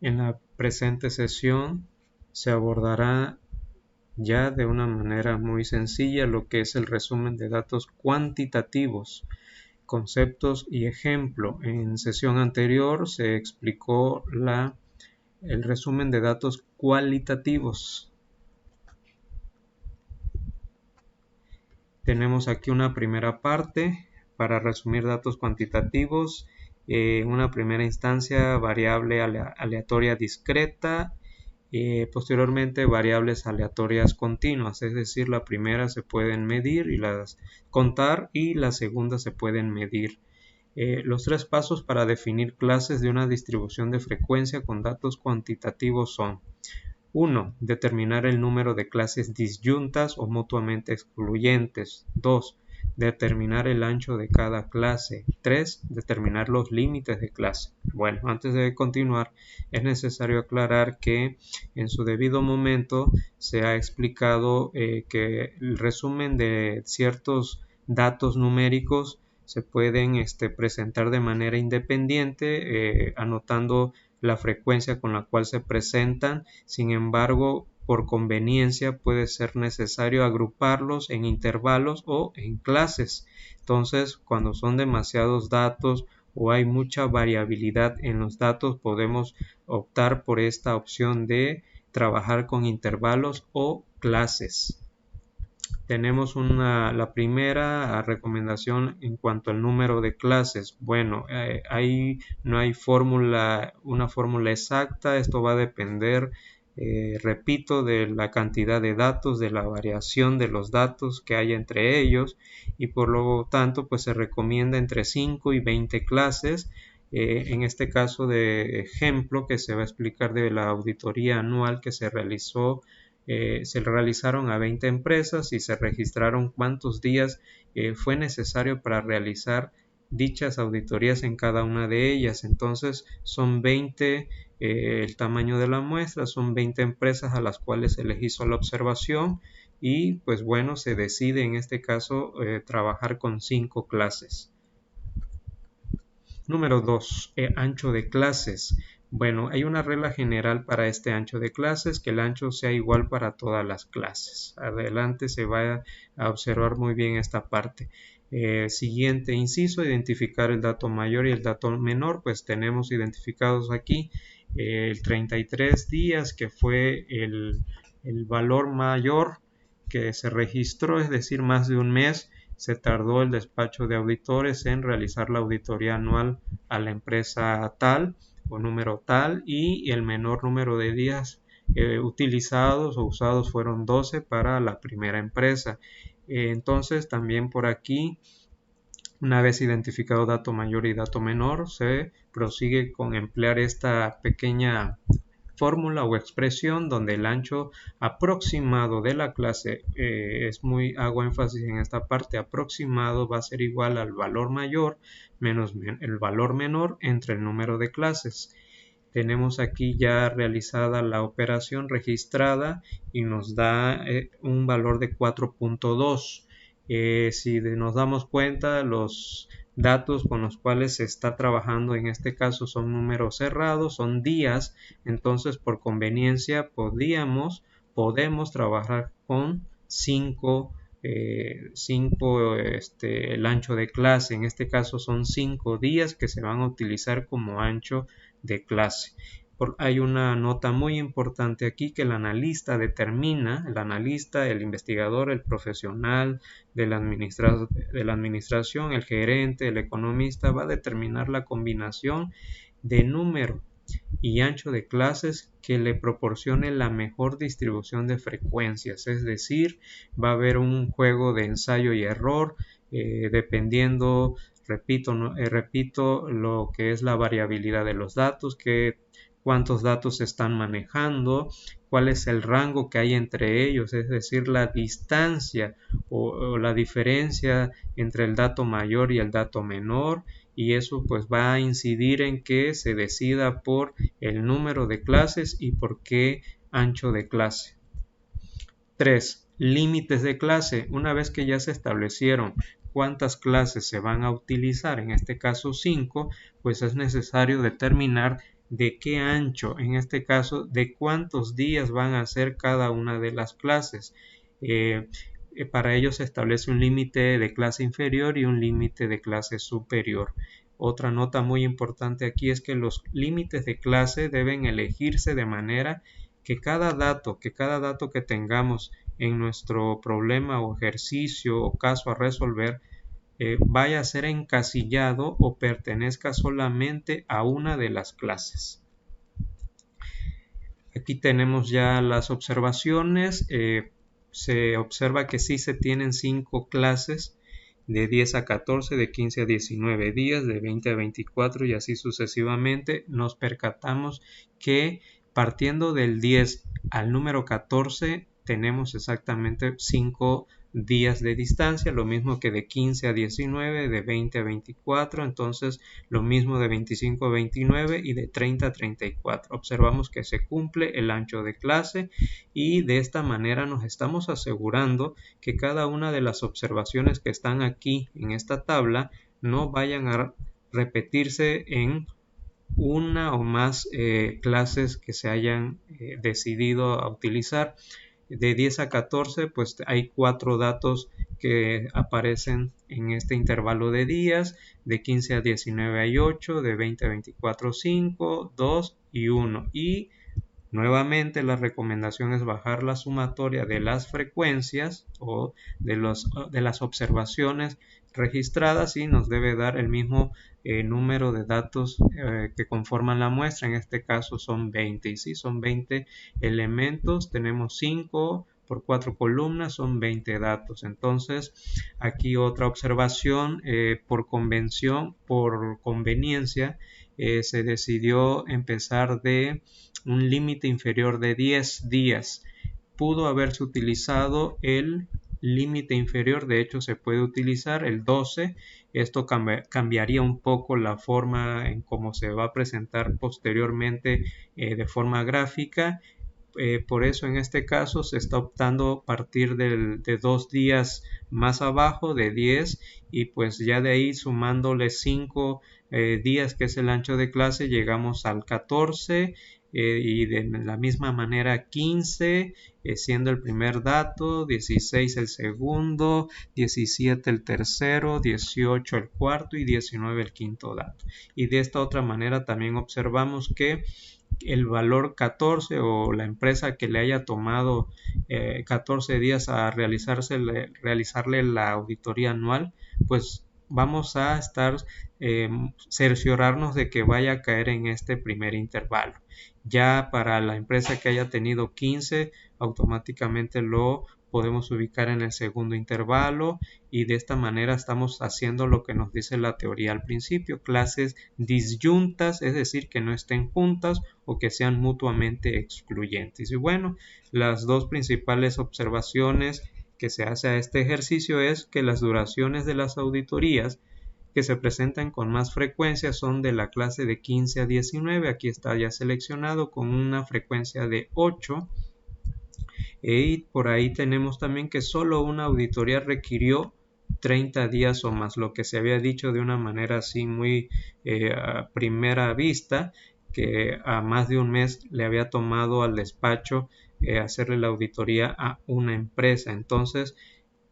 En la presente sesión se abordará ya de una manera muy sencilla lo que es el resumen de datos cuantitativos, conceptos y ejemplo. En sesión anterior se explicó el resumen de datos cualitativos. Tenemos aquí una primera parte para resumir datos cuantitativos, una primera instancia variable aleatoria discreta, posteriormente variables aleatorias continuas, es decir, la primera se pueden medir y las contar y la segunda se pueden medir. Los tres pasos para definir clases de una distribución de frecuencia con datos cuantitativos son: 1. Determinar el número de clases disyuntas o mutuamente excluyentes. 2. Determinar el ancho de cada clase. 3. Determinar los límites de clase. Bueno, antes de continuar, es necesario aclarar que en su debido momento se ha explicado que el resumen de ciertos datos numéricos se pueden presentar de manera independiente, anotando la frecuencia con la cual se presentan. Sin embargo, por conveniencia puede ser necesario agruparlos en intervalos o en clases. Entonces, cuando son demasiados datos o hay mucha variabilidad en los datos, podemos optar por esta opción de trabajar con intervalos o clases. Tenemos la primera recomendación en cuanto al número de clases. Bueno, ahí no hay una fórmula exacta. Esto va a depender, repito, de la cantidad de datos, de la variación de los datos que hay entre ellos, y por lo tanto pues se recomienda entre 5 y 20 clases. En este caso de ejemplo que se va a explicar de la auditoría anual que se realizó, se realizaron a 20 empresas y se registraron cuántos días fue necesario para realizar dichas auditorías en cada una de ellas. Entonces son 20 el tamaño de la muestra, son 20 empresas a las cuales se les hizo la observación y pues bueno, se decide en este caso trabajar con 5 clases. Número 2. Ancho de clases. Bueno, hay una regla general para este ancho de clases, que el ancho sea igual para todas las clases. Adelante se va a observar muy bien esta parte. Siguiente inciso, identificar el dato mayor y el dato menor. Pues tenemos identificados aquí el 33 días, que fue el valor mayor que se registró, es decir, más de un mes se tardó el despacho de auditores en realizar la auditoría anual a la empresa tal o número tal, y el menor número de días utilizados o usados fueron 12 para la primera empresa. Entonces también por aquí, una vez identificado dato mayor y dato menor, se prosigue con emplear esta pequeña fórmula o expresión donde el ancho aproximado de la clase, hago énfasis en esta parte, aproximado va a ser igual al valor mayor menos el valor menor entre el número de clases. Tenemos aquí ya realizada la operación registrada y nos da un valor de 4.2. Si nos damos cuenta, los datos con los cuales se está trabajando en este caso son números cerrados, son días. Entonces por conveniencia podemos trabajar con 5, el ancho de clase. En este caso son 5 días que se van a utilizar como ancho de clase. Hay una nota muy importante aquí, que el analista determina, el investigador, el profesional de la administración, el gerente, el economista, va a determinar la combinación de número y ancho de clases que le proporcione la mejor distribución de frecuencias. Es decir, va a haber un juego de ensayo y error, dependiendo, repito, lo que es la variabilidad de los datos, cuántos datos se están manejando, cuál es el rango que hay entre ellos, es decir, la distancia o la diferencia entre el dato mayor y el dato menor, y eso pues va a incidir en que se decida por el número de clases y por qué ancho de clase. 3. Límites de clase. Una vez que ya se establecieron cuántas clases se van a utilizar, en este caso 5, pues es necesario determinar de qué ancho, en este caso, de cuántos días van a ser cada una de las clases. Para ello se establece un límite de clase inferior y un límite de clase superior. Otra nota muy importante aquí es que los límites de clase deben elegirse de manera que cada dato que tengamos en nuestro problema o ejercicio o caso a resolver vaya a ser encasillado o pertenezca solamente a una de las clases. Aquí tenemos ya las observaciones. Se observa que sí se tienen 5 clases de 10 a 14, de 15 a 19 días, de 20 a 24 y así sucesivamente. Nos percatamos que partiendo del 10 al número 14 tenemos exactamente 5 días de distancia, lo mismo que de 15 a 19, de 20 a 24, entonces lo mismo de 25 a 29 y de 30 a 34. Observamos que se cumple el ancho de clase y de esta manera nos estamos asegurando que cada una de las observaciones que están aquí en esta tabla no vayan a repetirse en una o más clases que se hayan decidido a utilizar. De 10 a 14 pues hay 4 datos que aparecen en este intervalo de días, de 15 a 19 hay 8, de 20 a 24 5, 2 y 1 y nuevamente la recomendación es bajar la sumatoria de las frecuencias o de las observaciones registradas y nos debe dar el mismo número de datos que conforman la muestra. En este caso son 20 y si son 20 elementos, tenemos 5 por 4 columnas, son 20 datos. Entonces aquí otra observación, por convención, por conveniencia, se decidió empezar de un límite inferior de 10 días. Pudo haberse utilizado el límite inferior, de hecho se puede utilizar el 12. Esto cambiaría un poco la forma en cómo se va a presentar posteriormente de forma gráfica. Por eso en este caso se está optando a partir de 2 días más abajo de 10 y pues ya de ahí sumándole 5 días que es el ancho de clase llegamos al 14 y de la misma manera 15 siendo el primer dato, 16 el segundo, 17 el tercero, 18 el cuarto y 19 el quinto dato. Y de esta otra manera también observamos que el valor 14 o la empresa que le haya tomado 14 días a realizarle la auditoría anual, pues vamos a estar cerciorarnos de que vaya a caer en este primer intervalo. Ya para la empresa que haya tenido 15, automáticamente lo podemos ubicar en el segundo intervalo y de esta manera estamos haciendo lo que nos dice la teoría al principio, clases disyuntas, es decir, que no estén juntas o que sean mutuamente excluyentes. Y bueno, las dos principales observaciones que se hace a este ejercicio es que las duraciones de las auditorías que se presentan con más frecuencia son de la clase de 15 a 19, aquí está ya seleccionado con una frecuencia de 8 y por ahí tenemos también que solo una auditoría requirió 30 días o más, lo que se había dicho de una manera así muy a primera vista, que a más de un mes le había tomado al despacho hacerle la auditoría a una empresa. Entonces,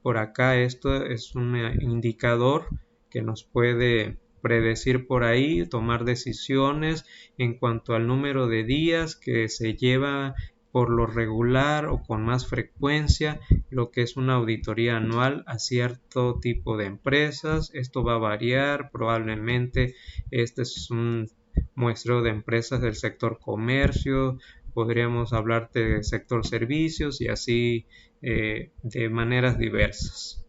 por acá esto es un indicador que nos puede predecir por ahí, tomar decisiones en cuanto al número de días que se lleva por lo regular o con más frecuencia lo que es una auditoría anual a cierto tipo de empresas. Esto va a variar, probablemente este es un muestreo de empresas del sector comercio, podríamos hablarte del sector servicios y así de maneras diversas.